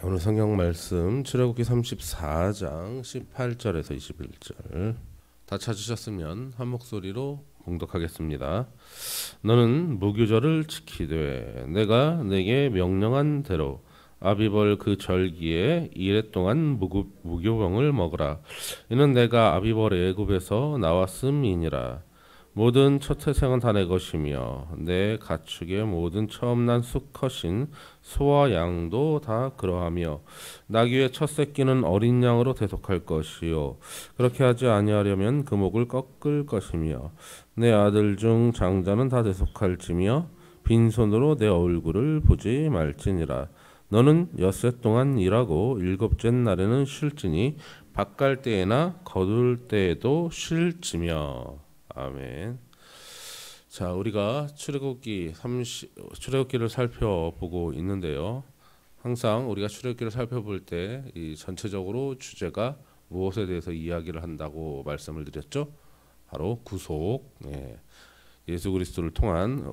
오늘 성경 말씀 출애굽기 34장 18절에서 21절 다 찾으셨으면 한 목소리로 봉독하겠습니다. 너는 무교절을 지키되 내가 내게 명령한 대로 아비벌 그 절기에 이레 동안 무교병을 먹으라. 이는 내가 아비벌 애굽에서 나왔음이니라. 모든 첫 태생은 다 내 것이며 내 가축의 모든 처음 난 수컷인 소와 양도 다 그러하며 나귀의 첫 새끼는 어린 양으로 대속할 것이요 그렇게 하지 아니하려면 그 목을 꺾을 것이며 내 아들 중 장자는 다 대속할지며 빈손으로 내 얼굴을 보지 말지니라. 너는 엿새 동안 일하고 일곱째 날에는 쉴지니 밭갈 때에나 거둘 때에도 쉴지며. 아멘. 자, 우리가 출애굽기를 살펴보고 있는데요. 항상 우리가 출애굽기를 살펴볼 때 이 전체적으로 주제가 무엇에 대해서 이야기를 한다고 말씀을 드렸죠? 바로 구속. 예수 그리스도를 통한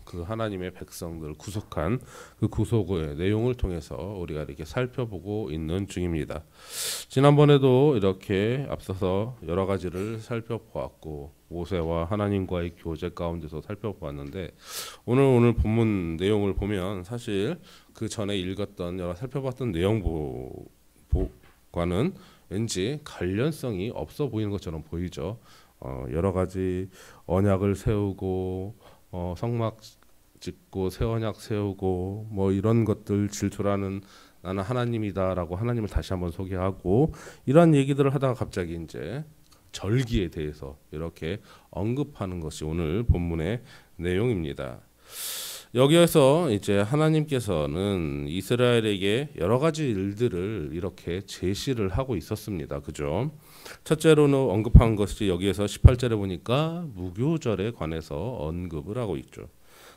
그 하나님의 백성들을 구속한 그 구속의 내용을 통해서 우리가 이렇게 살펴보고 있는 중입니다. 지난번에도 이렇게 앞서서 여러 가지를 살펴보았고 모세와 하나님과의 교제 가운데서 살펴보았는데 오늘 본문 내용을 보면 사실 그 전에 읽었던 여러 살펴봤던 내용과는 왠지 관련성이 없어 보이는 것처럼 보이죠. 여러 가지 언약을 세우고 성막 짓고 새 언약 세우고 뭐 이런 것들 질투라는 나는 하나님이다라고 하나님을 다시 한번 소개하고 이런 얘기들을 하다가 갑자기 이제 절기에 대해서 이렇게 언급하는 것이 오늘 본문의 내용입니다. 여기에서 이제 하나님께서는 이스라엘에게 여러 가지 일들을 이렇게 제시를 하고 있었습니다. 그죠? 첫째로는 언급한 것이 여기에서 18절에 보니까 무교절에 관해서 언급을 하고 있죠.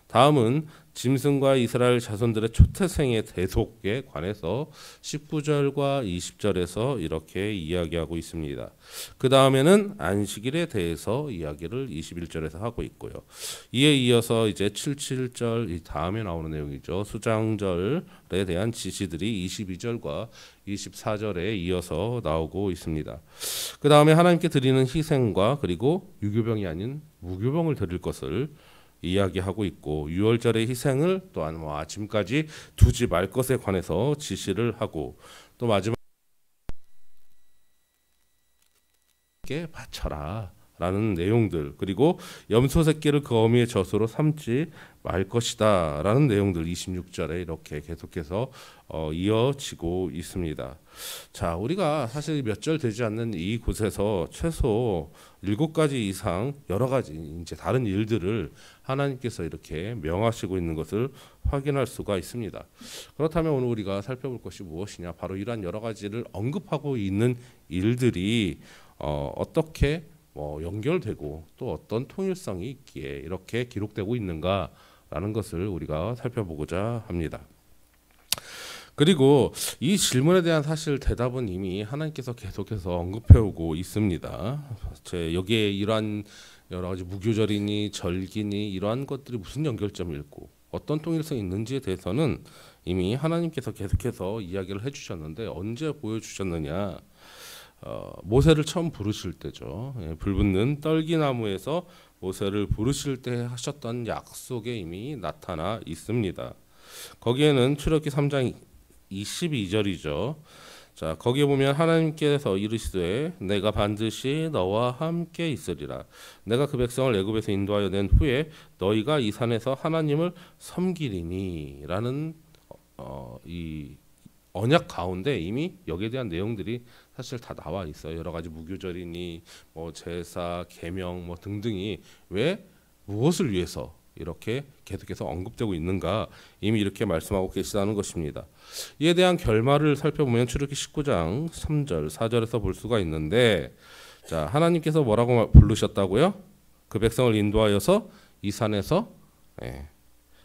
다음은 짐승과 이스라엘 자손들의 초태생의 대속에 관해서 19절과 20절에서 이렇게 이야기하고 있습니다. 그 다음에는 안식일에 대해서 이야기를 21절에서 하고 있고요. 이에 이어서 이제 77절 이 다음에 나오는 내용이죠. 수장절에 대한 지시들이 22절과 24절에 이어서 나오고 있습니다. 그 다음에 하나님께 드리는 희생과 그리고 유교병이 아닌 무교병을 드릴 것을 이야기하고 있고 유월절의 희생을 또한 아침까지 두지 말 것에 관해서 지시를 하고 또 마지막에 바쳐라 라는 내용들 그리고 염소 새끼를 그 어미의 젖으로 삼지 말 것이다 라는 내용들 26절에 이렇게 계속해서 이어지고 있습니다. 자, 우리가 사실 몇 절 되지 않는 이 곳에서 최소 7가지 이상 여러 가지 이제 다른 일들을 하나님께서 이렇게 명하시고 있는 것을 확인할 수가 있습니다. 그렇다면 오늘 우리가 살펴볼 것이 무엇이냐? 바로 이러한 여러 가지를 언급하고 있는 일들이 어떻게 연결되고 또 어떤 통일성이 있기에 이렇게 기록되고 있는가라는 것을 우리가 살펴보고자 합니다. 그리고 이 질문에 대한 사실 대답은 이미 하나님께서 계속해서 언급해오고 있습니다. 여기에 이러한 여러 가지 무교절이니 절기니 이러한 것들이 무슨 연결점이 있고 어떤 통일성이 있는지에 대해서는 이미 하나님께서 계속해서 이야기를 해주셨는데 언제 보여주셨느냐? 모세를 처음 부르실 때죠. 불붙는 떨기나무에서 모세를 부르실 때 하셨던 약속에 이미 나타나 있습니다. 거기에는 출애굽기 3장 22절이죠. 자, 거기에 보면 하나님께서 이르시되 내가 반드시 너와 함께 있으리라. 내가 그 백성을 애굽에서 인도하여 낸 후에 너희가 이 산에서 하나님을 섬기리니 라는 이 언약 가운데 이미 여기에 대한 내용들이 사실 다 나와 있어요. 여러 가지 무교절이니 제사, 계명 등등이 왜 무엇을 위해서 이렇게 계속해서 언급되고 있는가 이미 이렇게 말씀하고 계시다는 것입니다. 이에 대한 결말을 살펴보면 출애굽기 19장 3절 4절에서 볼 수가 있는데 자, 하나님께서 뭐라고 부르셨다고요? 그 백성을 인도하여서 이 산에서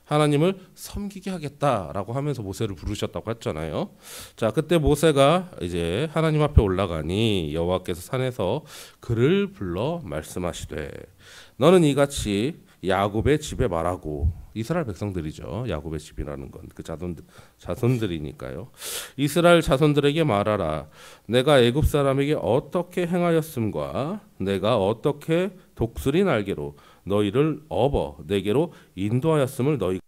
하나님을 섬기게 하겠다라고 하면서 모세를 부르셨다고 했잖아요. 자, 그때 모세가 이제 하나님 앞에 올라가니 여호와께서 산에서 그를 불러 말씀하시되 너는 이같이 야곱의 집에 말하고 이스라엘 백성들이죠. 야곱의 집이라는 건 그 자손들이니까요. 이스라엘 자손들에게 말하라. 내가 애굽 사람에게 어떻게 행하였음과 내가 어떻게 독수리 날개로 너희를 업어 내게로 인도하였음을 너희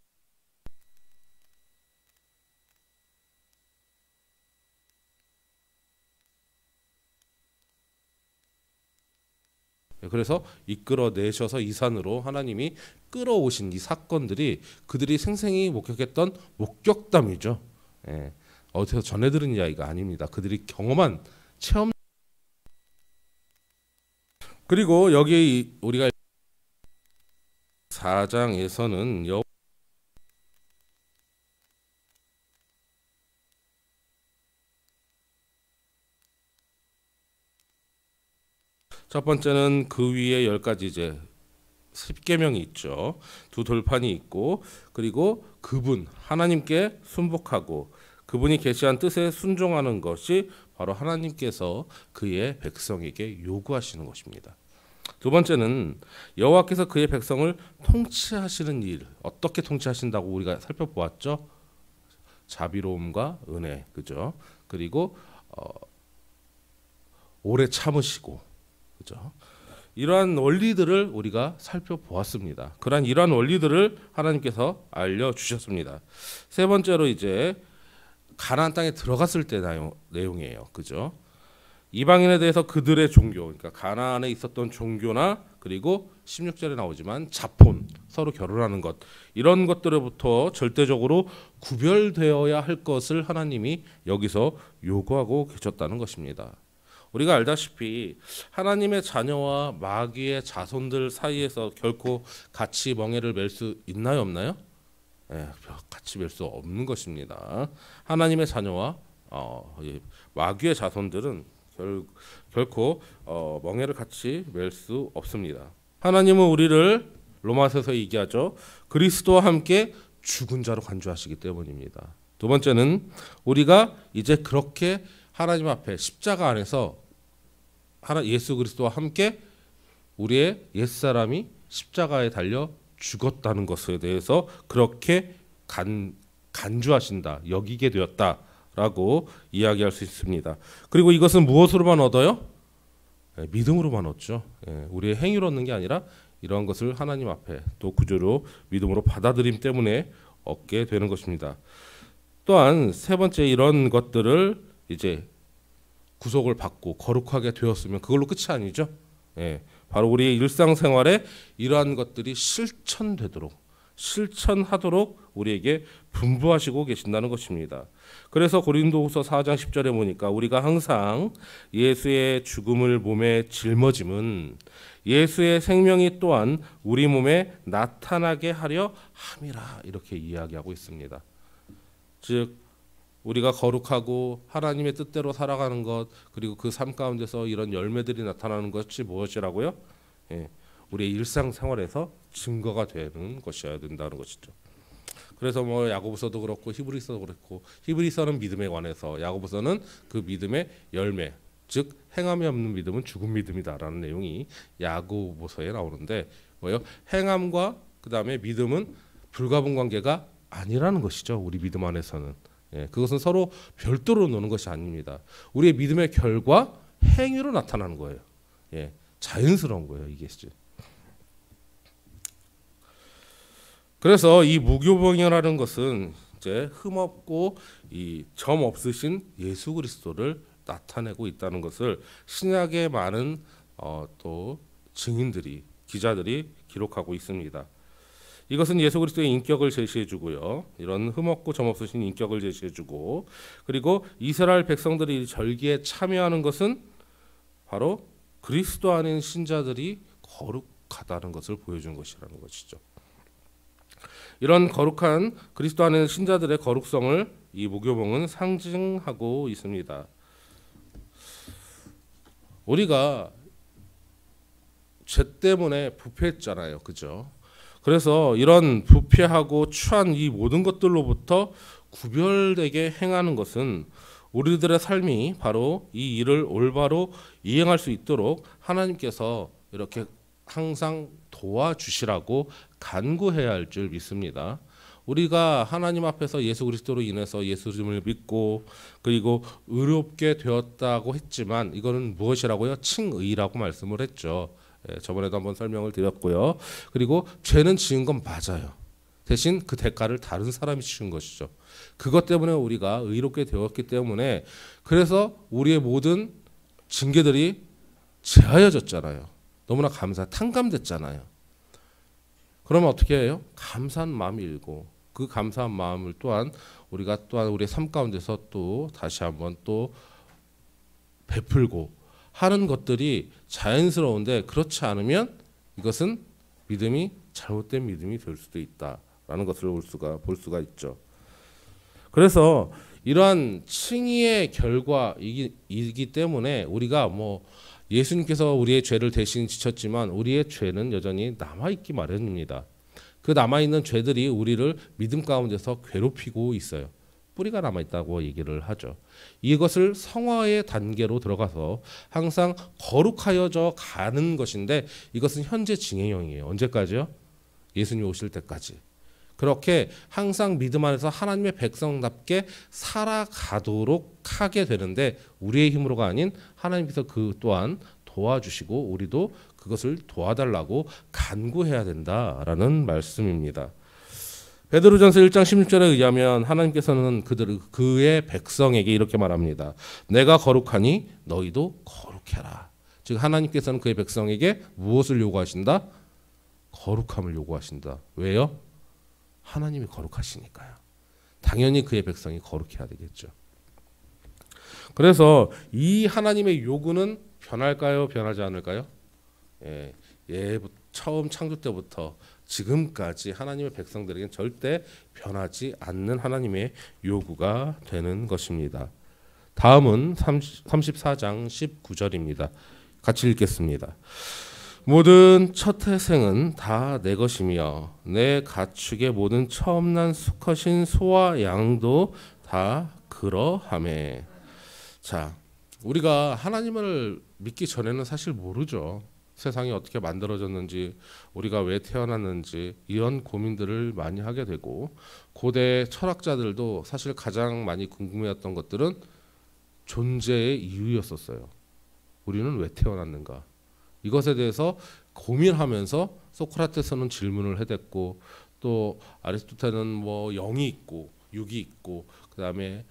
그래서 이끌어내셔서 이 산으로 하나님이 끌어오신 이 사건들이 그들이 생생히 목격했던 목격담이죠. 예. 어디서 전해 들은 이야기가 아닙니다. 그들이 경험한 체험. 그리고 여기 우리가 4장에서는 첫 번째는 그 위에 10가지 이제 10계명이 있죠. 두 돌판이 있고 그리고 그분 하나님께 순복하고 그분이 계시한 뜻에 순종하는 것이 바로 하나님께서 그의 백성에게 요구하시는 것입니다. 두 번째는 여호와께서 그의 백성을 통치하시는 일, 어떻게 통치하신다고 우리가 살펴보았죠. 자비로움과 은혜, 그죠? 그리고 오래 참으시고, 그죠? 이러한 원리들을 우리가 살펴보았습니다. 그러한 이러한 원리들을 하나님께서 알려주셨습니다. 세 번째로 이제 가나안 땅에 들어갔을 때 내용이에요. 그죠? 이방인에 대해서 그들의 종교, 그러니까 가나안에 있었던 종교나 그리고 16절에 나오지만 자폰, 서로 결혼하는 것, 이런 것들로부터 절대적으로 구별되어야 할 것을 하나님이 여기서 요구하고 계셨다는 것입니다. 우리가 알다시피 하나님의 자녀와 마귀의 자손들 사이에서 결코 같이 멍에를 맬 수 있나요, 없나요? 같이 맬 수 없는 것입니다. 하나님의 자녀와 마귀의 자손들은 결코 멍에를 같이 맬 수 없습니다. 하나님은 우리를 로마서에서 얘기하죠. 그리스도와 함께 죽은 자로 간주하시기 때문입니다. 두 번째는 우리가 이제 그렇게 하나님 앞에 십자가 안에서 예수 그리스도와 함께 우리의 옛사람이 십자가에 달려 죽었다는 것에 대해서 그렇게 간주하신다, 여기게 되었다라고 이야기할 수 있습니다. 그리고 이것은 무엇으로만 얻어요? 믿음으로만 얻죠. 우리의 행위로 얻는 게 아니라 이러한 것을 하나님 앞에 또 구주로 믿음으로 받아들임 때문에 얻게 되는 것입니다. 또한 세 번째, 이런 것들을 이제 구속을 받고 거룩하게 되었으면 그걸로 끝이 아니죠. 바로 우리의 일상생활에 이러한 것들이 실천하도록 우리에게 분부하시고 계신다는 것입니다. 그래서 고린도후서 4장 10절에 보니까 우리가 항상 예수의 죽음을 몸에 짊어짐은 예수의 생명이 또한 우리 몸에 나타나게 하려 함이라, 이렇게 이야기하고 있습니다. 즉 우리가 거룩하고 하나님의 뜻대로 살아가는 것, 그리고 그 삶 가운데서 이런 열매들이 나타나는 것이 무엇이라고요? 우리의 일상생활에서 증거가 되는 것이어야 된다는 것이죠. 그래서 뭐 야고보서도 그렇고 히브리서도 그렇고, 히브리서는 믿음에 관해서, 야고보서는 그 믿음의 열매, 즉 행함이 없는 믿음은 죽은 믿음이다라는 내용이 야고보서에 나오는데, 뭐요? 행함과 그 다음에 믿음은 불가분 관계가 아니라는 것이죠. 우리 믿음 안에서는. 그것은 서로 별도로 노는 것이 아닙니다. 우리의 믿음의 결과 행위로 나타나는 거예요. 자연스러운 거예요, 이게. 그래서 이 무교병이라는 것은 이제 흠없고 이 점 없으신 예수 그리스도를 나타내고 있다는 것을 신약의 많은 또 증인들이, 기자들이 기록하고 있습니다. 이것은 예수 그리스도의 인격을 제시해주고요. 이런 흠없고 점없으신 인격을 제시해주고, 그리고 이스라엘 백성들이 절기에 참여하는 것은 바로 그리스도 안에 있는 신자들이 거룩하다는 것을 보여준 것이라는 것이죠. 이런 거룩한 그리스도 안에 있는 신자들의 거룩성을 이 무교봉은 상징하고 있습니다. 우리가 죄 때문에 부패했잖아요, 그죠? 그래서 이런 부패하고 추한 이 모든 것들로부터 구별되게 행하는 것은 우리들의 삶이 바로 이 일을 올바로 이행할 수 있도록 하나님께서 이렇게 항상 도와주시라고 간구해야 할 줄 믿습니다. 우리가 하나님 앞에서 예수 그리스도로 인해서 예수님을 믿고 그리고 의롭게 되었다고 했지만 이거는 무엇이라고요? 칭의라고 말씀을 했죠. 저번에도 한번 설명을 드렸고요. 그리고 죄는 지은 건 맞아요. 대신 그 대가를 다른 사람이 치른 것이죠. 그것 때문에 우리가 의롭게 되었기 때문에 그래서 우리의 모든 징계들이 제하여졌잖아요. 너무나 탕감됐잖아요. 그러면 어떻게 해요? 감사한 마음이 일고 그 감사한 마음을 또한 우리가 또한 우리의 삶 가운데서 또 다시 한번 또 베풀고 하는 것들이 자연스러운데 그렇지 않으면 이것은 믿음이 잘못된 믿음이 될 수도 있다라는 것을 볼 수가 있죠. 그래서 이러한 칭의의 결과이기 때문에 우리가 예수님께서 우리의 죄를 대신 지셨지만 우리의 죄는 여전히 남아있기 마련입니다. 그 남아있는 죄들이 우리를 믿음 가운데서 괴롭히고 있어요. 뿌리가 남아있다고 얘기를 하죠. 이것을 성화의 단계로 들어가서 항상 거룩하여져 가는 것인데 이것은 현재 진행형이에요. 언제까지요? 예수님 오실 때까지. 그렇게 항상 믿음 안에서 하나님의 백성답게 살아가도록 하게 되는데 우리의 힘으로가 아닌 하나님께서 그 또한 도와주시고 우리도 그것을 도와달라고 간구해야 된다라는 말씀입니다. 베드로전서 1장 16절에 의하면 하나님께서는 그의 백성에게 이렇게 말합니다. 내가 거룩하니 너희도 거룩해라. 즉 하나님께서는 그의 백성에게 무엇을 요구하신다? 거룩함을 요구하신다. 왜요? 하나님이 거룩하시니까요. 당연히 그의 백성이 거룩해야 되겠죠. 그래서 이 하나님의 요구는 변할까요? 변하지 않을까요? 처음 창조 때부터 지금까지 하나님의 백성들에게는 절대 변하지 않는 하나님의 요구가 되는 것입니다. 다음은 34장 19절입니다. 같이 읽겠습니다. 모든 첫 태생은 다 내 것이며 내 가축의 모든 처음 난 수컷인 소와 양도 다 그러하매. 자, 우리가 하나님을 믿기 전에는 사실 모르죠. 세상이 어떻게 만들어졌는지, 우리가 왜 태어났는지 이런 고민들을 많이 하게 되고 고대 철학자들도 사실 가장 많이 궁금해했던 것들은 존재의 이유였었어요. 우리는 왜 태어났는가? 이것에 대해서 고민하면서 소크라테스는 질문을 해댔고 또 아리스토텔은 영이 있고 육이 있고 그다음에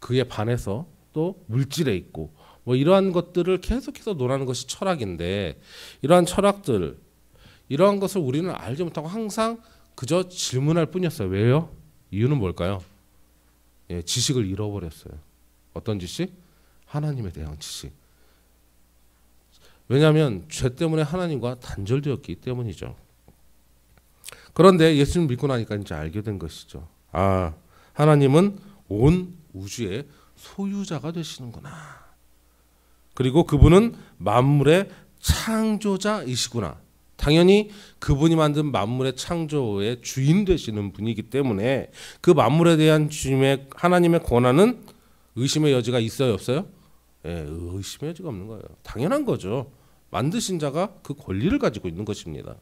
그에 반해서 또 물질에 있고 이러한 것들을 계속해서 논하는 것이 철학인데 이러한 철학들 이러한 것을 우리는 알지 못하고 항상 그저 질문할 뿐이었어요. 왜요? 이유는 뭘까요? 지식을 잃어버렸어요. 어떤 지식? 하나님에 대한 지식. 왜냐하면 죄 때문에 하나님과 단절되었기 때문이죠. 그런데 예수님 믿고 나니까 이제 알게 된 것이죠. 아, 하나님은 온 우주의 소유자가 되시는구나. 그리고 그분은 만물의 창조자이시구나. 당연히 그분이 만든 만물의 창조의 주인 되시는 분이기 때문에 그 만물에 대한 주님의 하나님의 권한은 의심의 여지가 있어요, 없어요? 의심의 여지가 없는 거예요. 당연한 거죠. 만드신 자가 그 권리를 가지고 있는 것입니다.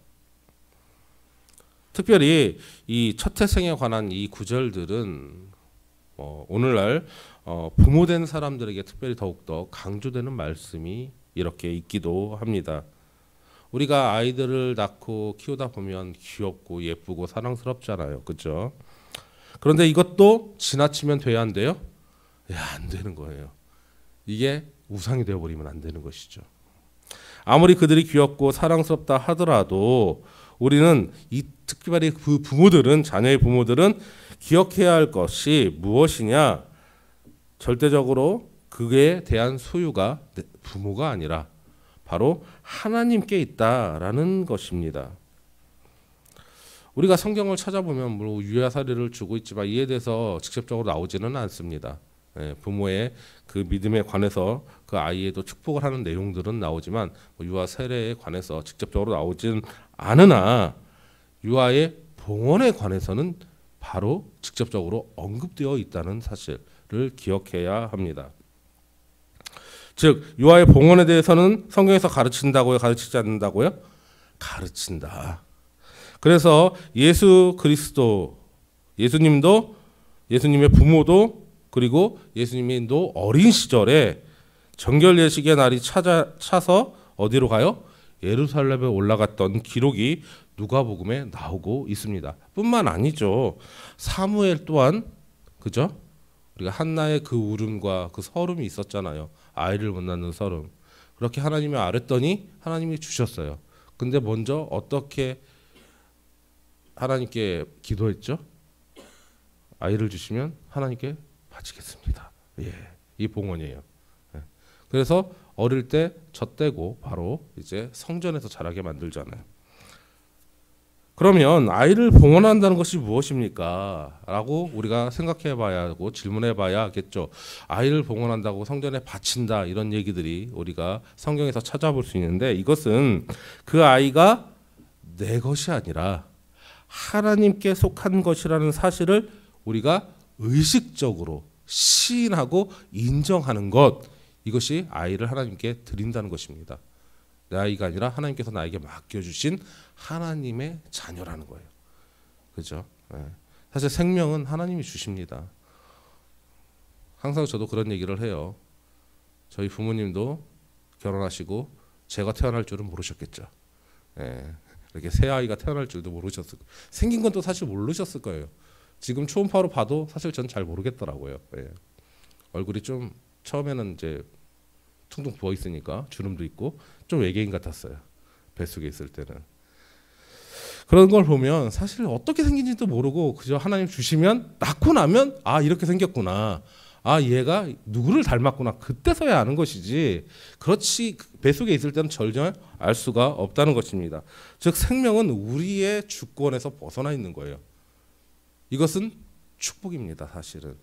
특별히 이 첫 태생에 관한 이 구절들은 오늘날 부모된 사람들에게 특별히 더욱더 강조되는 말씀이 이렇게 있기도 합니다. 우리가 아이들을 낳고 키우다 보면 귀엽고 예쁘고 사랑스럽잖아요. 그렇죠? 그런데 이것도 지나치면 돼야 안 돼요? 안 되는 거예요. 이게 우상이 되어버리면 안 되는 것이죠. 아무리 그들이 귀엽고 사랑스럽다 하더라도 우리는 특별히 그 부모들은 자녀의 부모들은 기억해야 할 것이 무엇이냐? 절대적으로 그에 대한 소유가 부모가 아니라 바로 하나님께 있다라는 것입니다. 우리가 성경을 찾아보면 유아 사례를 주고 있지만 이에 대해서 직접적으로 나오지는 않습니다. 부모의 그 믿음에 관해서 그 아이에도 축복을 하는 내용들은 나오지만 유아 세례에 관해서 직접적으로 나오지는 않으나 유아의 봉헌에 관해서는 바로 직접적으로 언급되어 있다는 사실을 기억해야 합니다. 즉 유아의 봉헌에 대해서는 성경에서 가르친다고요, 가르치지 않는다고요? 가르친다. 그래서 예수 그리스도, 예수님도, 예수님의 부모도, 그리고 예수님도 어린 시절에 정결 예식의 날이 차서 어디로 가요? 예루살렘에 올라갔던 기록이 누가복음에 나오고 있습니다. 뿐만 아니죠. 사무엘 또한, 그죠? 우리가 한나의 그 울음과 그 서름이 있었잖아요. 아이를 못 낳는 서름. 그렇게 하나님이 아랬더니 하나님이 주셨어요. 근데 먼저 어떻게 하나님께 기도했죠? 아이를 주시면 하나님께 바치겠습니다. 예, 이 봉헌이에요. 예. 그래서 어릴 때 젖대고 바로 이제 성전에서 자라게 만들잖아요. 그러면 아이를 봉헌한다는 것이 무엇입니까? 라고 우리가 생각해 봐야 하고 질문해 봐야 하겠죠. 아이를 봉헌한다고 성전에 바친다, 이런 얘기들이 우리가 성경에서 찾아볼 수 있는데, 이것은 그 아이가 내 것이 아니라 하나님께 속한 것이라는 사실을 우리가 의식적으로 시인하고 인정하는 것, 이것이 아이를 하나님께 드린다는 것입니다. 내 아이가 아니라 하나님께서 나에게 맡겨주신 하나님의 자녀라는 거예요. 그죠? 네. 사실 생명은 하나님이 주십니다. 항상 저도 그런 얘기를 해요. 저희 부모님도 결혼하시고 제가 태어날 줄은 모르셨겠죠. 네. 이렇게 새 아이가 태어날 줄도 모르셨을 거예요. 생긴 건 또 사실 모르셨을 거예요. 지금 초음파로 봐도 사실 전 잘 모르겠더라고요. 네. 얼굴이 좀 처음에는 이제 퉁퉁 부어 있으니까 주름도 있고 좀 외계인 같았어요. 뱃속에 있을 때는. 그런 걸 보면 사실 어떻게 생긴지도 모르고 그저 하나님 주시면, 낳고 나면 아 이렇게 생겼구나, 아 얘가 누구를 닮았구나, 그때서야 아는 것이지, 그렇지 뱃속에 있을 때는 전혀 알 수가 없다는 것입니다. 즉 생명은 우리의 주권에서 벗어나 있는 거예요. 이것은 축복입니다. 사실은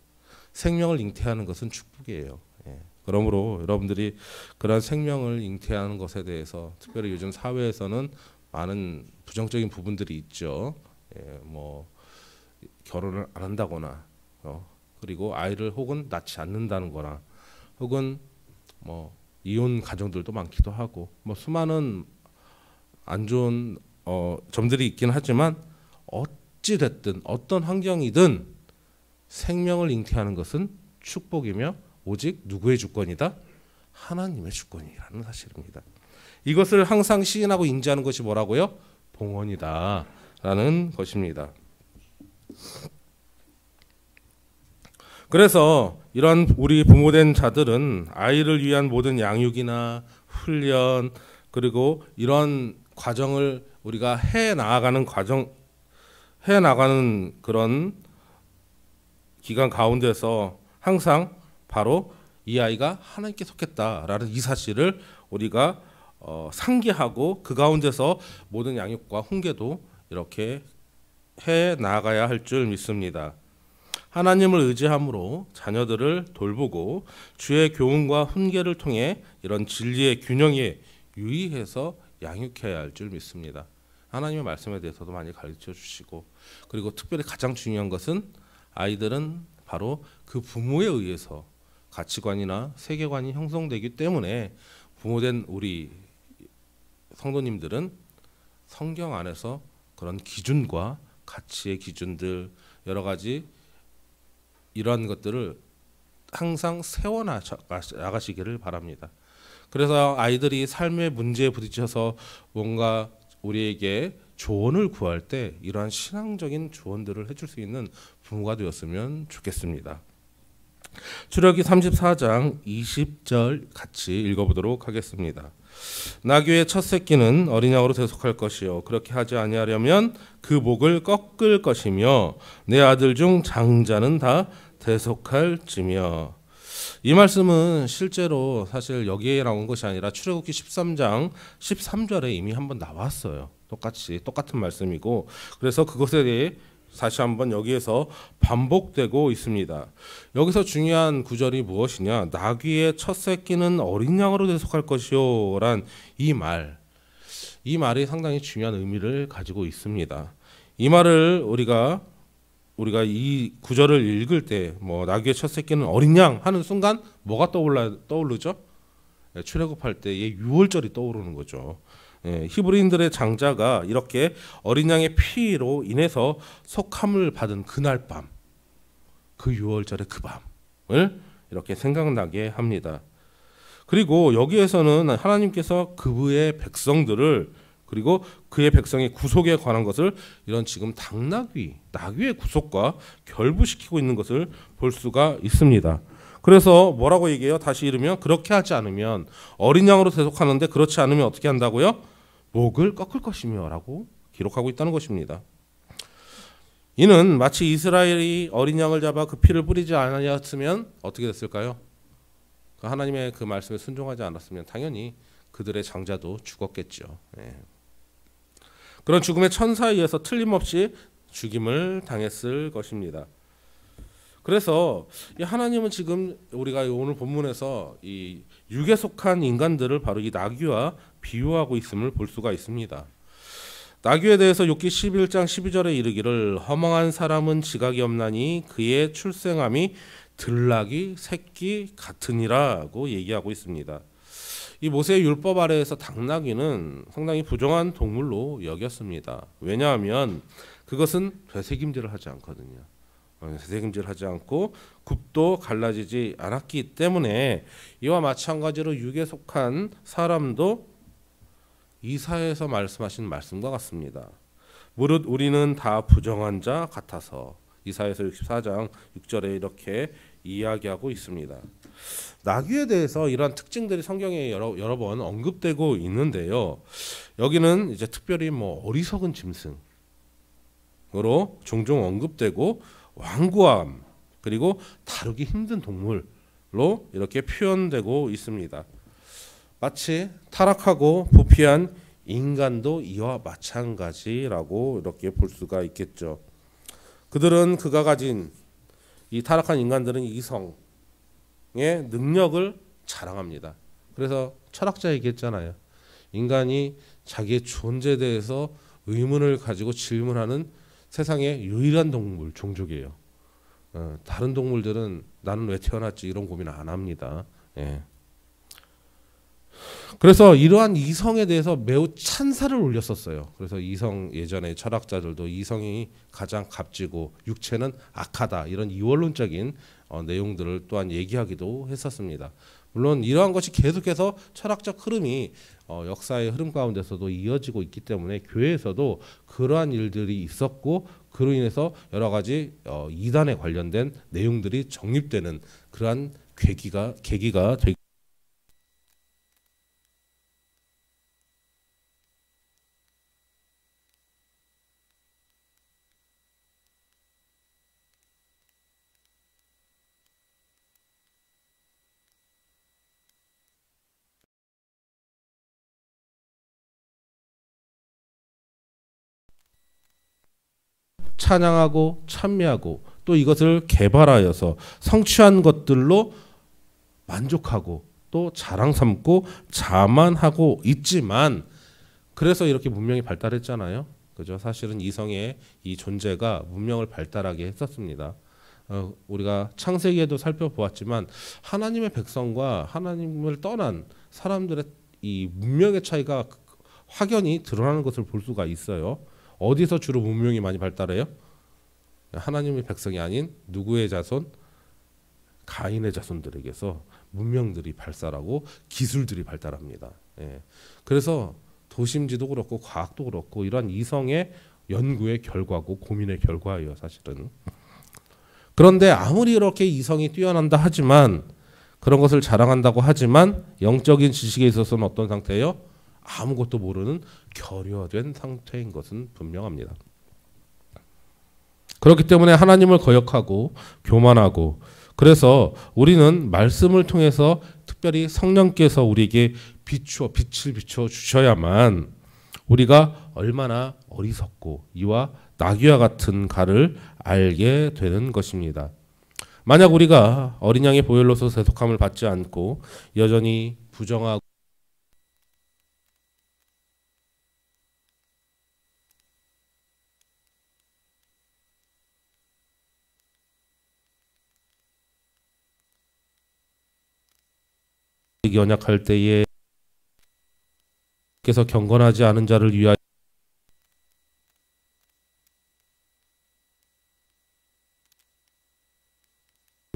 생명을 잉태하는 것은 축복이에요. 예. 그러므로 여러분들이 그런 생명을 잉태하는 것에 대해서 특별히 요즘 사회에서는 많은 부정적인 부분들이 있죠. 예, 뭐 결혼을 안 한다거나, 그리고 아이를 혹은 낳지 않는다는 거나, 혹은 뭐 이혼 가정들도 많기도 하고, 뭐 수많은 안 좋은 점들이 있긴 하지만, 어찌 됐든 어떤 환경이든 생명을 잉태하는 것은 축복이며 오직 누구의 주권이다? 하나님의 주권이라는 사실입니다. 이것을 항상 시인하고 인지하는 것이 뭐라고요? 봉헌이다 라는 것입니다. 그래서 이런 우리 부모된 자들은 아이를 위한 모든 양육이나 훈련, 그리고 이런 과정을 우리가 해 나가는 그런 기간 가운데서 항상 바로 이 아이가 하나님께 속했다라는 이 사실을 우리가 상기하고 그 가운데서 모든 양육과 훈계도 이렇게 해 나가야 할 줄 믿습니다. 하나님을 의지함으로 자녀들을 돌보고 주의 교훈과 훈계를 통해 이런 진리의 균형에 유의해서 양육해야 할 줄 믿습니다. 하나님의 말씀에 대해서도 많이 가르쳐 주시고, 그리고 특별히 가장 중요한 것은 아이들은 바로 그 부모에 의해서 가치관이나 세계관이 형성되기 때문에 부모된 우리 성도님들은 성경 안에서 그런 기준과 가치의 기준들, 여러 가지 이러한 것들을 항상 세워나가시기를 바랍니다. 그래서 아이들이 삶의 문제에 부딪혀서 뭔가 우리에게 조언을 구할 때 이러한 신앙적인 조언들을 해줄 수 있는 부모가 되었으면 좋겠습니다. 출애굽기 34장 20절 같이 읽어보도록 하겠습니다. 나귀의 첫 새끼는 어린 양으로 대속할 것이요 그렇게 하지 아니하려면 그 목을 꺾을 것이며 내 아들 중 장자는 다 대속할지며. 이 말씀은 실제로 사실 여기에 나온 것이 아니라 출애굽기 13장 13절에 이미 한번 나왔어요. 똑같은 말씀이고, 그래서 그것에 대해 다시 한번 여기에서 반복되고 있습니다. 여기서 중요한 구절이 무엇이냐? 나귀의 첫 새끼는 어린 양으로 대속할 것이요 란 이 말이 상당히 중요한 의미를 가지고 있습니다. 이 말을 우리가 이 구절을 읽을 때 뭐 나귀의 첫 새끼는 어린 양 하는 순간 뭐가 떠오르죠? 출애굽할 때의 유월절이 떠오르는 거죠. 히브리인들의 장자가 이렇게 어린 양의 피로 인해서 속함을 받은 그날 밤, 그 유월절의 그 밤을 이렇게 생각나게 합니다. 그리고 여기에서는 하나님께서 그의 백성들을, 그리고 그의 백성의 구속에 관한 것을 이런 지금 나귀의 구속과 결부시키고 있는 것을 볼 수가 있습니다. 그래서 뭐라고 얘기해요? 다시 읽으면 그렇게 하지 않으면, 어린 양으로 대속하는데 그렇지 않으면 어떻게 한다고요? 목을 꺾을 것이며 라고 기록하고 있다는 것입니다. 이는 마치 이스라엘이 어린 양을 잡아 그 피를 뿌리지 않았으면 어떻게 됐을까요? 하나님의 그 말씀에 순종하지 않았으면 당연히 그들의 장자도 죽었겠죠. 그런 죽음의 천사에 의해서 틀림없이 죽임을 당했을 것입니다. 그래서 하나님은 지금 우리가 오늘 본문에서 이 육에 속한 인간들을 바로 이 나귀와 비유하고 있음을 볼 수가 있습니다. 나귀에 대해서 욥기 11장 12절에 이르기를 허망한 사람은 지각이 없나니 그의 출생함이 들나귀 새끼 같으니라고 얘기하고 있습니다. 이 모세의 율법 아래에서 당나귀는 상당히 부정한 동물로 여겼습니다. 왜냐하면 그것은 되새김질을 하지 않거든요. 되새김질을 하지 않고 굽도 갈라지지 않았기 때문에 이와 마찬가지로 육에 속한 사람도 이사야에서 말씀하신 말씀과 같습니다. 무릇 우리는 다 부정한 자 같아서, 이사야서 64장 6절에 이렇게 이야기하고 있습니다. 나귀에 대해서 이러한 특징들이 성경에 여러 번 언급되고 있는데요. 여기는 이제 특별히 어리석은 짐승으로 종종 언급되고 완고함, 그리고 다루기 힘든 동물로 이렇게 표현되고 있습니다. 마치 타락하고 부패한 인간도 이와 마찬가지라고 이렇게 볼 수가 있겠죠. 그가 가진 이 타락한 인간들은 이성의 능력을 자랑합니다. 그래서 철학자 얘기했잖아요. 인간이 자기의 존재에 대해서 의문을 가지고 질문하는 세상의 유일한 동물 종족이에요. 다른 동물들은 나는 왜 태어났지 이런 고민 안 합니다. 그래서 이러한 이성에 대해서 매우 찬사를 올렸었어요. 그래서 예전에 철학자들도 이성이 가장 값지고 육체는 악하다, 이런 이원론적인 내용들을 또한 얘기하기도 했었습니다. 물론 이러한 것이 계속해서 철학적 흐름이 역사의 흐름 가운데서도 이어지고 있기 때문에 교회에서도 그러한 일들이 있었고, 그로 인해서 여러 가지 이단에 관련된 내용들이 정립되는 그러한 계기가 되기. 찬양하고 찬미하고 또 이것을 개발하여서 성취한 것들로 만족하고 또 자랑 삼고 자만하고 있지만, 그래서 이렇게 문명이 발달했잖아요. 그죠? 사실은 이성의 이 존재가 문명을 발달하게 했었습니다. 우리가 창세기에도 살펴보았지만 하나님의 백성과 하나님을 떠난 사람들의 이 문명의 차이가 확연히 드러나는 것을 볼 수가 있어요. 어디서 주로 문명이 많이 발달해요? 하나님의 백성이 아닌 누구의 자손? 가인의 자손들에게서 문명들이 발달하고 기술들이 발달합니다. 그래서 도심지도 그렇고 과학도 그렇고 이러한 이성의 연구의 결과고 고민의 결과예요, 사실은. 그런데 아무리 이렇게 이성이 뛰어난다 하지만, 그런 것을 자랑한다고 하지만 영적인 지식에 있어서는 어떤 상태예요? 아무것도 모르는 결여된 상태인 것은 분명합니다. 그렇기 때문에 하나님을 거역하고 교만하고, 그래서 우리는 말씀을 통해서 특별히 성령께서 우리에게 빛을 비춰 주셔야만 우리가 얼마나 어리석고 이와 나귀와 같은 가를 알게 되는 것입니다. 만약 우리가 어린 양의 보혈로서 대속함을 받지 않고 여전히 부정하고 연약할 때에 께서 경건하지 않은 자를 위하여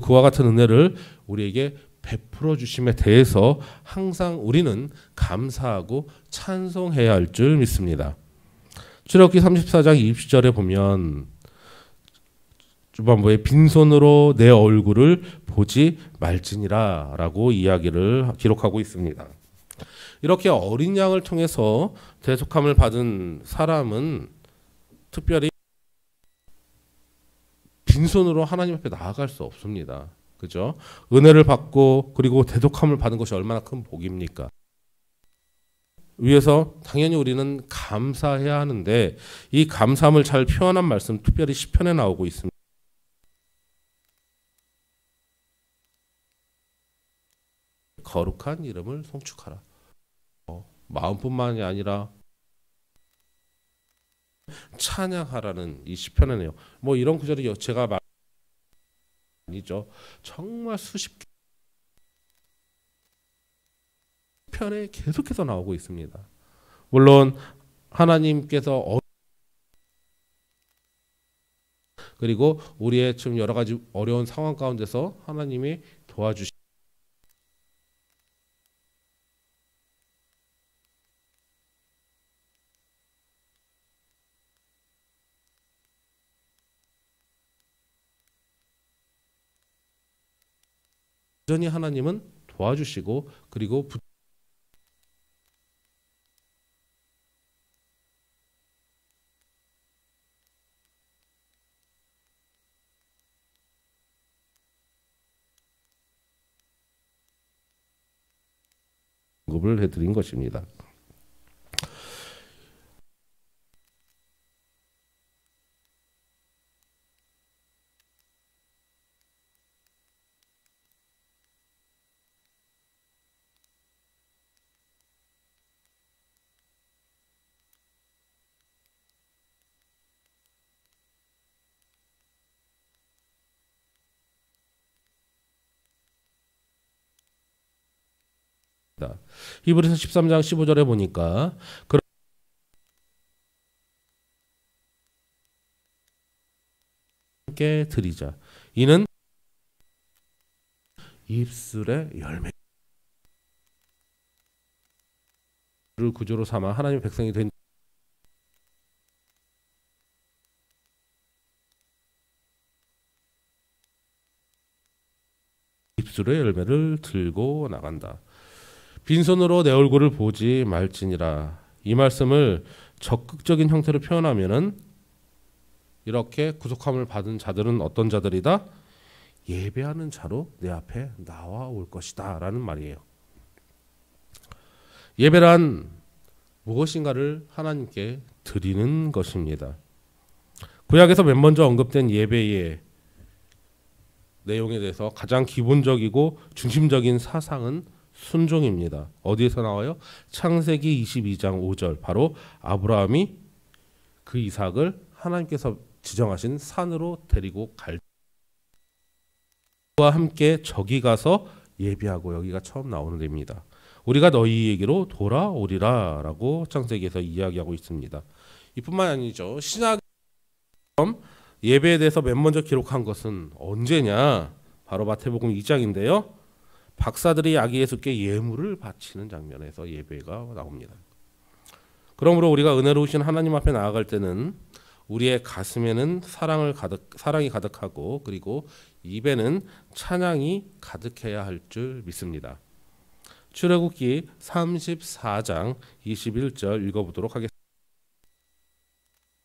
그와 같은 은혜를 우리에게 베풀어 주심에 대해서 항상 우리는 감사하고 찬송해야 할 줄 믿습니다. 출애굽기 34장 20절에 보면 주반부에 빈손으로 내 얼굴을 보지 말지니라 라고 이야기를 기록하고 있습니다. 이렇게 어린 양을 통해서 대속함을 받은 사람은 특별히 빈손으로 하나님 앞에 나아갈 수 없습니다. 그죠? 은혜를 받고 그리고 대속함을 받은 것이 얼마나 큰 복입니까? 위에서 당연히 우리는 감사해야 하는데 이 감사함을 잘 표현한 말씀 특별히 시편에 나오고 있습니다. 거룩한 이름을 송축하라. 마음뿐만이 아니라 찬양하라는 이 시편에요. 뭐 이런 구절이 제가 말 아니죠. 정말 수십 편에 계속해서 나오고 있습니다. 물론 하나님께서 그리고 우리의 지금 여러 가지 어려운 상황 가운데서 하나님이 도와주시. 여전히 하나님은 도와주시고 그리고 언급을 해드린 것입니다. 히브리서 13장 15절에 보니까 함께 드리자. 이는 입술의 열매를 구주로 삼아 하나님의 백성이 된 입술의 열매를 들고 나간다. 빈손으로 내 얼굴을 보지 말지니라. 이 말씀을 적극적인 형태로 표현하면은 이렇게 구속함을 받은 자들은 어떤 자들이다? 예배하는 자로 내 앞에 나와올 것이다 라는 말이에요. 예배란 무엇인가를 하나님께 드리는 것입니다. 구약에서 맨 먼저 언급된 예배의 내용에 대해서 가장 기본적이고 중심적인 사상은 순종입니다. 어디에서 나와요? 창세기 22장 5절. 바로 아브라함이 그 이삭을 하나님께서 지정하신 산으로 데리고 갈 그와 함께 저기 가서 예배하고 여기가 처음 나오는 데입니다. 우리가 너희에게로 돌아오리라 라고 창세기에서 이야기하고 있습니다. 이뿐만 아니죠. 신약 예배에 대해서 맨 먼저 기록한 것은 언제냐? 바로 마태복음 2장인데요. 박사들이 아기 예수께 예물을 바치는 장면에서 예배가 나옵니다. 그러므로 우리가 은혜로우신 하나님 앞에 나아갈 때는 우리의 가슴에는 사랑이 가득하고 그리고 입에는 찬양이 가득해야 할 줄 믿습니다. 출애굽기 34장 21절 읽어보도록 하겠습니다.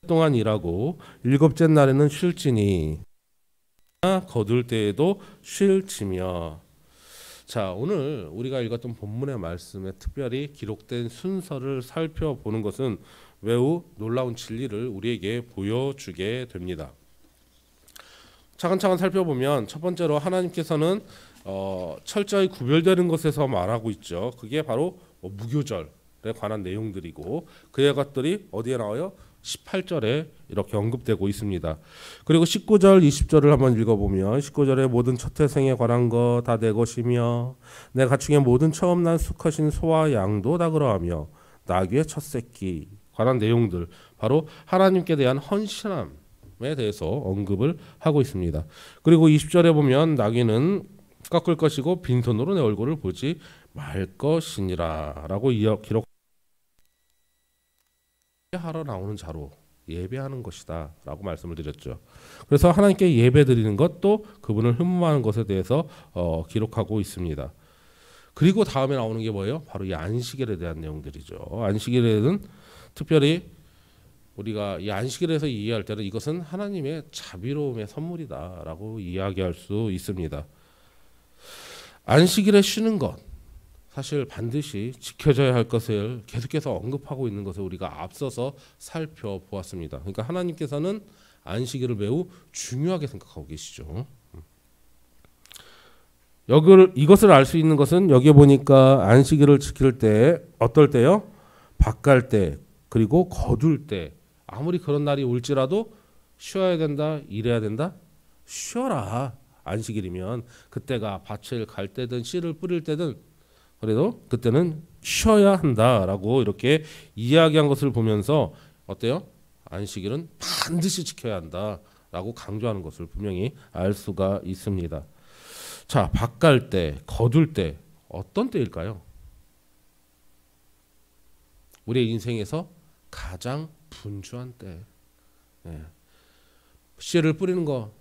동안 일하고 일곱째 날에는 쉴지니 거둘 때에도 쉴지며. 자, 오늘 우리가 읽었던 본문의 말씀에 특별히 기록된 순서를 살펴보는 것은 매우 놀라운 진리를 우리에게 보여주게 됩니다. 차근차근 살펴보면 첫 번째로 하나님께서는 철저히 구별되는 것에서 말하고 있죠. 그게 바로 무교절에 관한 내용들이고 그의 것들이 어디에 나와요? 18절에 이렇게 언급되고 있습니다. 그리고 19절, 20절을 한번 읽어보면 19절에 모든 첫 태생에 관한 거 다 내 것이며 내 가축의 모든 처음 난 수컷인 소와 양도 다 그러하며 나귀의 첫 새끼 관한 내용들 바로 하나님께 대한 헌신함에 대해서 언급을 하고 있습니다. 그리고 20절에 보면 나귀는 꺾을 것이고 빈손으로 내 얼굴을 보지 말 것이니라 라고 기록 하러 나오는 자로 예배하는 것이다 라고 말씀을 드렸죠. 그래서 하나님께 예배 드리는 것도 그분을 흠모하는 것에 대해서 기록하고 있습니다. 그리고 다음에 나오는 게 뭐예요? 바로 이 안식일에 대한 내용들이죠. 안식일에는 특별히 우리가 이 안식일에서 이해할 때는 이것은 하나님의 자비로움의 선물이다 라고 이야기할 수 있습니다. 안식일에 쉬는 것 사실 반드시 지켜져야 할 것을 계속해서 언급하고 있는 것을 우리가 앞서서 살펴보았습니다. 그러니까 하나님께서는 안식일을 매우 중요하게 생각하고 계시죠. 이것을 알 수 있는 것은 여기에 보니까 안식일을 지킬 때 어떨 때요? 밭갈 때 그리고 거둘 때 아무리 그런 날이 올지라도 쉬어야 된다, 일해야 된다? 쉬어라. 안식일이면 그때가 밭을 갈 때든 씨를 뿌릴 때든 그래도 그때는 쉬어야 한다라고 이렇게 이야기한 것을 보면서 어때요? 안식일은 반드시 지켜야 한다라고 강조하는 것을 분명히 알 수가 있습니다. 자, 밭갈 때, 거둘 때 어떤 때일까요? 우리의 인생에서 가장 분주한 때. 씨를 뿌리는 거,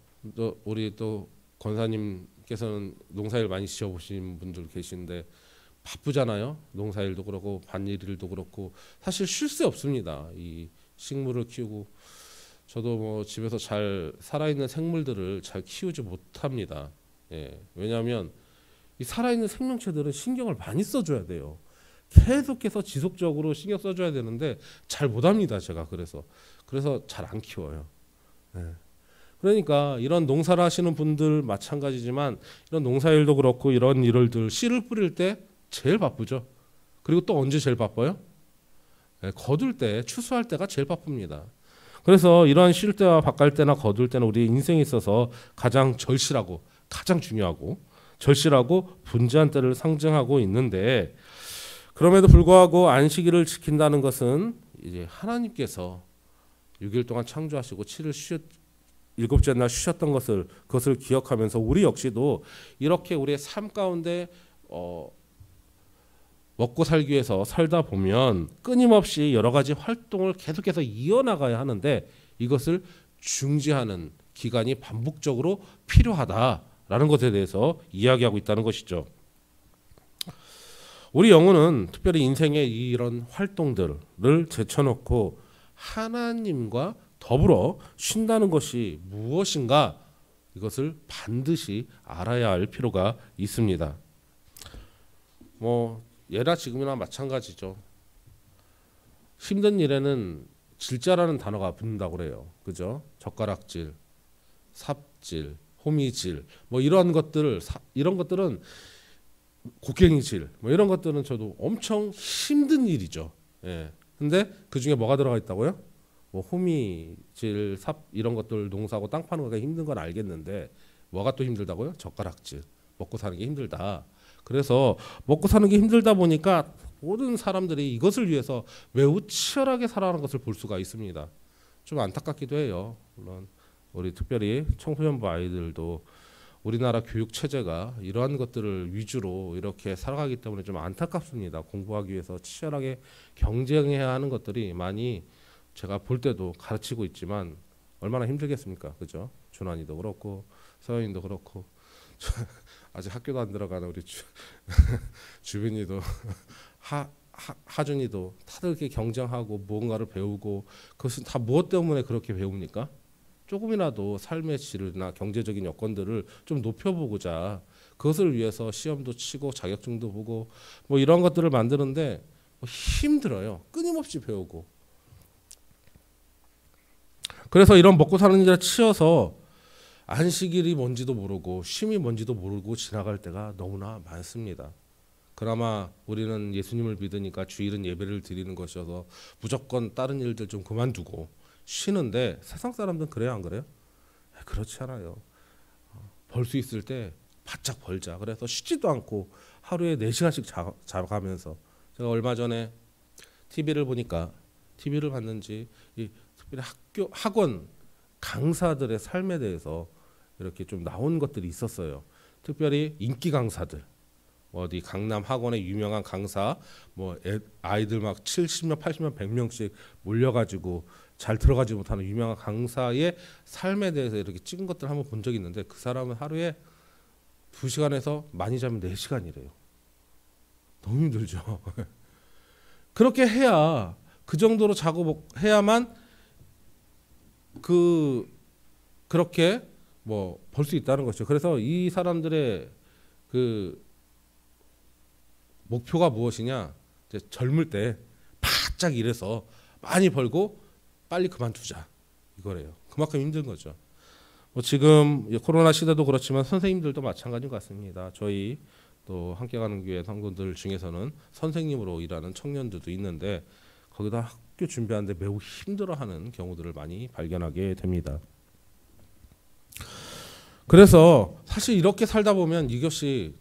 우리 또 권사님께서는 농사일 많이 지어보신 분들 계신데 바쁘잖아요. 농사일도 그렇고 밭일도 그렇고 사실 쉴 새 없습니다. 이 식물을 키우고 저도 뭐 집에서 잘 살아있는 생물들을 잘 키우지 못합니다. 왜냐하면 이 살아있는 생명체들은 신경을 많이 써줘야 돼요. 계속해서 지속적으로 신경 써줘야 되는데 잘 못합니다. 제가 그래서 잘 안 키워요. 그러니까 이런 농사를 하시는 분들 마찬가지지만 이런 농사일도 그렇고 이런 일들 씨를 뿌릴 때 제일 바쁘죠. 그리고 또 언제 제일 바빠요? 거둘 때, 추수할 때가 제일 바쁩니다. 그래서 이러한 쉴 때와 밭갈 때나 거둘 때는 우리 인생에 있어서 가장 절실하고 가장 중요하고 절실하고 분주한 때를 상징하고 있는데 그럼에도 불구하고 안식일을 지킨다는 것은 이제 하나님께서 6일 동안 창조하시고 7일째 날 쉬셨던 그것을 기억하면서 우리 역시도 이렇게 우리의 삶 가운데 먹고 살기 위해서 살다 보면 끊임없이 여러 가지 활동을 계속해서 이어나가야 하는데 이것을 중지하는 기간이 반복적으로 필요하다라는 것에 대해서 이야기하고 있다는 것이죠. 우리 영혼은 특별히 인생의 이런 활동들을 제쳐놓고 하나님과 더불어 쉰다는 것이 무엇인가 이것을 반드시 알아야 할 필요가 있습니다. 예나 지금이나 마찬가지죠. 힘든 일에는 질자라는 단어가 붙는다고 그래요. 그죠? 젓가락질, 삽질, 호미질 이런 것들은 곡괭이질 이런 것들은 저도 엄청 힘든 일이죠. 근데 그 중에 뭐가 들어가 있다고요? 호미질, 삽 이런 것들 농사하고 땅 파는 거가 힘든 건 알겠는데 뭐가 또 힘들다고요? 젓가락질. 먹고 사는 게 힘들다. 그래서 먹고 사는 게 힘들다 보니까 모든 사람들이 이것을 위해서 매우 치열하게 살아가는 것을 볼 수가 있습니다. 좀 안타깝기도 해요. 물론 우리 특별히 청소년부 아이들도 우리나라 교육 체제가 이러한 것들을 위주로 이렇게 살아가기 때문에 좀 안타깝습니다. 공부하기 위해서 치열하게 경쟁해야 하는 것들이 많이 제가 볼 때도 가르치고 있지만 얼마나 힘들겠습니까? 그죠? 준환이도 그렇고 서현이도 그렇고 아직 학교도 안 들어가는 우리 주빈이도 하준이도 다들 이렇게 경쟁하고 무언가를 배우고 그것은 다 무엇 때문에 그렇게 배웁니까? 조금이라도 삶의 질이나 경제적인 여건들을 좀 높여보고자 그것을 위해서 시험도 치고 자격증도 보고 이런 것들을 만드는데 힘들어요. 끊임없이 배우고. 그래서 이런 먹고 사는 일에 치여서 안식일이 뭔지도 모르고 쉼이 뭔지도 모르고 지나갈 때가 너무나 많습니다. 그나마 우리는 예수님을 믿으니까 주일은 예배를 드리는 것이어서 무조건 다른 일들 좀 그만두고 쉬는데 세상 사람들은 그래요, 안 그래요? 그렇지 않아요. 벌 수 있을 때 바짝 벌자. 그래서 쉬지도 않고 하루에 4시간씩 자가면서 제가 얼마 전에 TV를 보니까 TV를 봤는지 특별히 학원 강사들의 삶에 대해서 이렇게 좀 나온 것들이 있었어요. 특별히 인기 강사들, 어디 강남 학원의 유명한 강사, 아이들 막 70명, 80명, 100명씩 몰려가지고 잘 들어가지 못하는 유명한 강사의 삶에 대해서 이렇게 찍은 것들 한번 본 적이 있는데 그 사람은 하루에 2시간에서 많이 자면 4시간이래요. 너무 힘들죠. 그렇게 해야 그 정도로 자고 해야만 그렇게 벌 수 있다는 거죠. 그래서 이 사람들의 그 목표가 무엇이냐? 이제 젊을 때 바짝 일해서 많이 벌고 빨리 그만두자 이거래요. 그만큼 힘든 거죠. 지금 코로나 시대도 그렇지만 선생님들도 마찬가지인 것 같습니다. 저희 또 함께가는 교회 성도들 중에서는 선생님으로 일하는 청년들도 있는데 거기다 학교 준비하는데 매우 힘들어하는 경우들을 많이 발견하게 됩니다. 그래서 사실 이렇게 살다 보면 이것이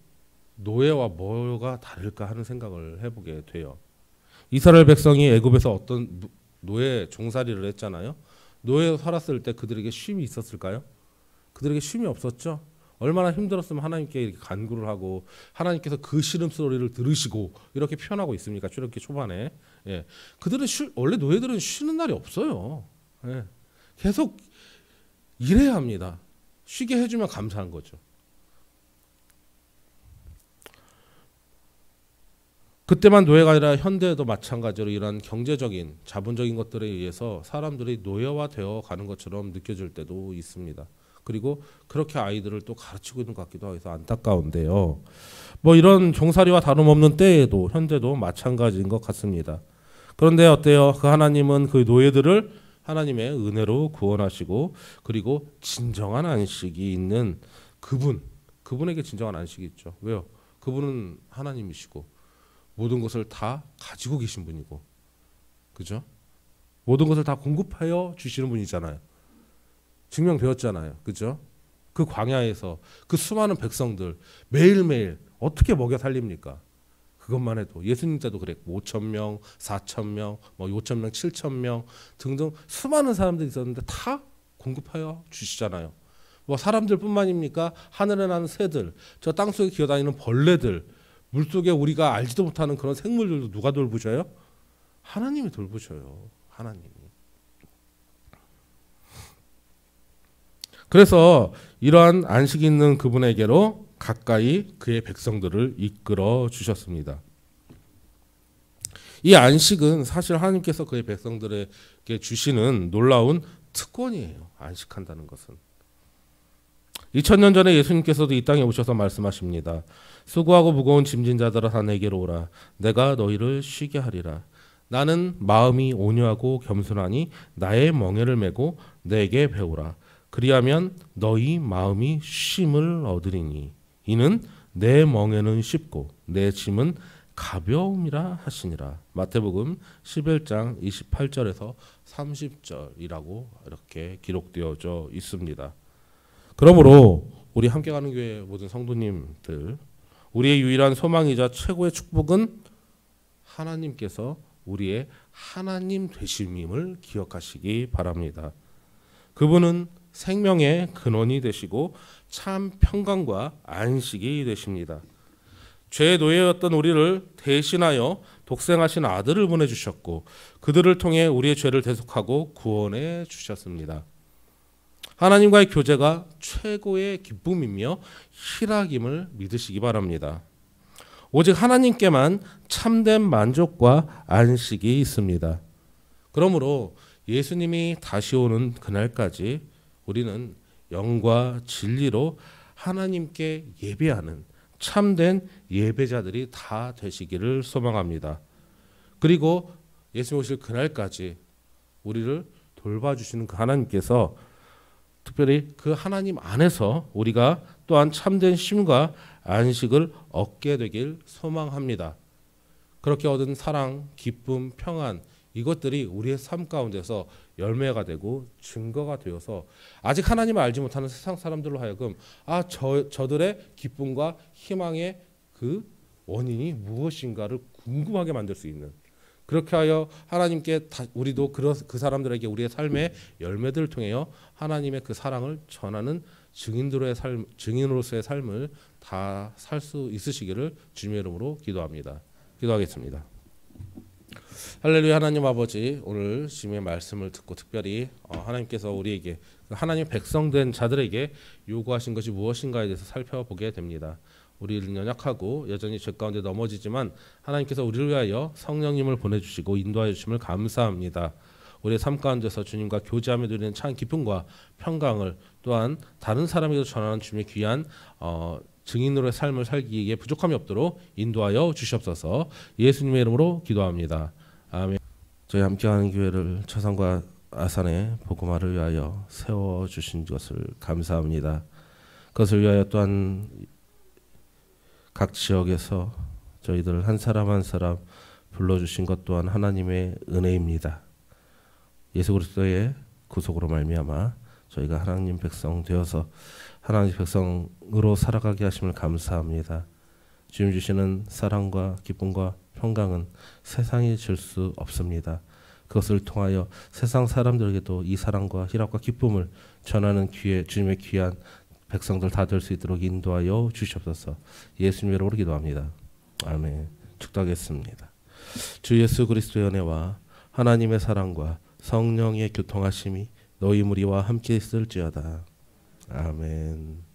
노예와 뭐가 다를까 하는 생각을 해보게 돼요. 이스라엘 백성이 애굽에서 어떤 노예 종살이를 했잖아요. 노예로 살았을 때 그들에게 쉼이 있었을까요? 그들에게 쉼이 없었죠. 얼마나 힘들었으면 하나님께 이렇게 간구를 하고 하나님께서 그 시름소리를 들으시고 이렇게 표현하고 있습니까? 출애굽기 초반에. 예. 그들은 원래 노예들은 쉬는 날이 없어요. 예. 계속 일해야 합니다. 쉬게 해주면 감사한 거죠. 그때만 노예가 아니라 현대에도 마찬가지로 이런 경제적인 자본적인 것들에 의해서 사람들이 노예화되어 가는 것처럼 느껴질 때도 있습니다. 그리고 그렇게 아이들을 또 가르치고 있는 것 같기도 해서 안타까운데요. 이런 종살이와 다름없는 때에도 현대도 마찬가지인 것 같습니다. 그런데 어때요? 그 하나님은 그 노예들을 하나님의 은혜로 구원하시고 그리고 진정한 안식이 있는 그분에게 진정한 안식이 있죠. 왜요? 그분은 하나님이시고 모든 것을 다 가지고 계신 분이고, 그죠? 모든 것을 다 공급하여 주시는 분이잖아요. 증명되었잖아요, 그죠? 그 광야에서 그 수많은 백성들 매일매일 어떻게 먹여 살립니까? 그것만 해도 예수님 때도 그랬고 5,000명, 4,000명, 5,000명, 7,000명 등등 수많은 사람들이 있었는데 다 공급하여 주시잖아요. 사람들뿐만입니까? 하늘에 나는 새들, 저 땅속에 기어다니는 벌레들, 물속에 우리가 알지도 못하는 그런 생물들도 누가 돌보셔요? 하나님이 돌보셔요. 하나님이. 그래서 이러한 안식이 있는 그분에게로 가까이 그의 백성들을 이끌어 주셨습니다. 이 안식은 사실 하나님께서 그의 백성들에게 주시는 놀라운 특권이에요. 안식한다는 것은. 2000년 전에 예수님께서도 이 땅에 오셔서 말씀하십니다. 수고하고 무거운 짐진 자들아 다 내게로 오라. 내가 너희를 쉬게 하리라. 나는 마음이 온유하고 겸손하니 나의 멍에를 메고 내게 배우라. 그리하면 너희 마음이 쉼을 얻으리니 이는 내 멍에는 쉽고 내 짐은 가벼움이라 하시니라. 마태복음 11장 28절에서 30절이라고 이렇게 기록되어져 있습니다. 그러므로 우리 함께 가는 교회 모든 성도님들, 우리의 유일한 소망이자 최고의 축복은 하나님께서 우리의 하나님 되심임을 기억하시기 바랍니다. 그분은 생명의 근원이 되시고 참 평강과 안식이 되십니다. 죄의 노예였던 우리를 대신하여 독생하신 아들을 보내주셨고 그들을 통해 우리의 죄를 대속하고 구원해 주셨습니다. 하나님과의 교제가 최고의 기쁨이며 희락임을 믿으시기 바랍니다. 오직 하나님께만 참된 만족과 안식이 있습니다. 그러므로 예수님이 다시 오는 그날까지 우리는 영과 진리로 하나님께 예배하는 참된 예배자들이 다 되시기를 소망합니다. 그리고 예수님 오실 그날까지 우리를 돌봐주시는 그 하나님께서 특별히 그 하나님 안에서 우리가 또한 참된 쉼과 안식을 얻게 되길 소망합니다. 그렇게 얻은 사랑, 기쁨, 평안 이것들이 우리의 삶 가운데서 열매가 되고 증거가 되어서 아직 하나님을 알지 못하는 세상 사람들로 하여금 저들의 기쁨과 희망의 그 원인이 무엇인가를 궁금하게 만들 수 있는, 그렇게 하여 하나님께 우리도 그 사람들에게 우리의 삶의 열매들을 통하여 하나님의 그 사랑을 전하는 증인으로서의 삶을 다 살 수 있으시기를 주님의 이름으로 기도합니다. 기도하겠습니다. 할렐루야. 하나님 아버지, 오늘 주님의 말씀을 듣고 특별히 하나님께서 우리에게 하나님 백성된 자들에게 요구하신 것이 무엇인가에 대해서 살펴보게 됩니다. 우리는 연약하고 여전히 죄 가운데 넘어지지만 하나님께서 우리를 위하여 성령님을 보내주시고 인도하여 주심을 감사합니다. 우리의 삶 가운데서 주님과 교제하며 누리는 참 기쁨과 평강을 또한 다른 사람에게도 전하는 주님의 귀한 증인으로의 삶을 살기에 부족함이 없도록 인도하여 주시옵소서. 예수님의 이름으로 기도합니다. 아멘. 저희 함께하는 교회를 처산과 아산의 복음화를 위하여 세워주신 것을 감사합니다. 그것을 위하여 또한 각 지역에서 저희들 한 사람 한 사람 불러주신 것 또한 하나님의 은혜입니다. 예수 그리스도의 구속으로 말미암아 저희가 하나님 백성 되어서 하나님 백성으로 살아가게 하심을 감사합니다. 주님 주시는 사랑과 기쁨과 평강은 세상이 줄 수 없습니다. 그것을 통하여 세상 사람들에게도 이 사랑과 희락과 기쁨을 전하는 주님의 귀한 백성들 다 될 수 있도록 인도하여 주시옵소서. 예수님의 이름으로 기도합니다. 아멘. 축도하겠습니다. 주 예수 그리스도의 은혜와 하나님의 사랑과 성령의 교통하심이 너희 무리와 함께 있을지어다. 아멘.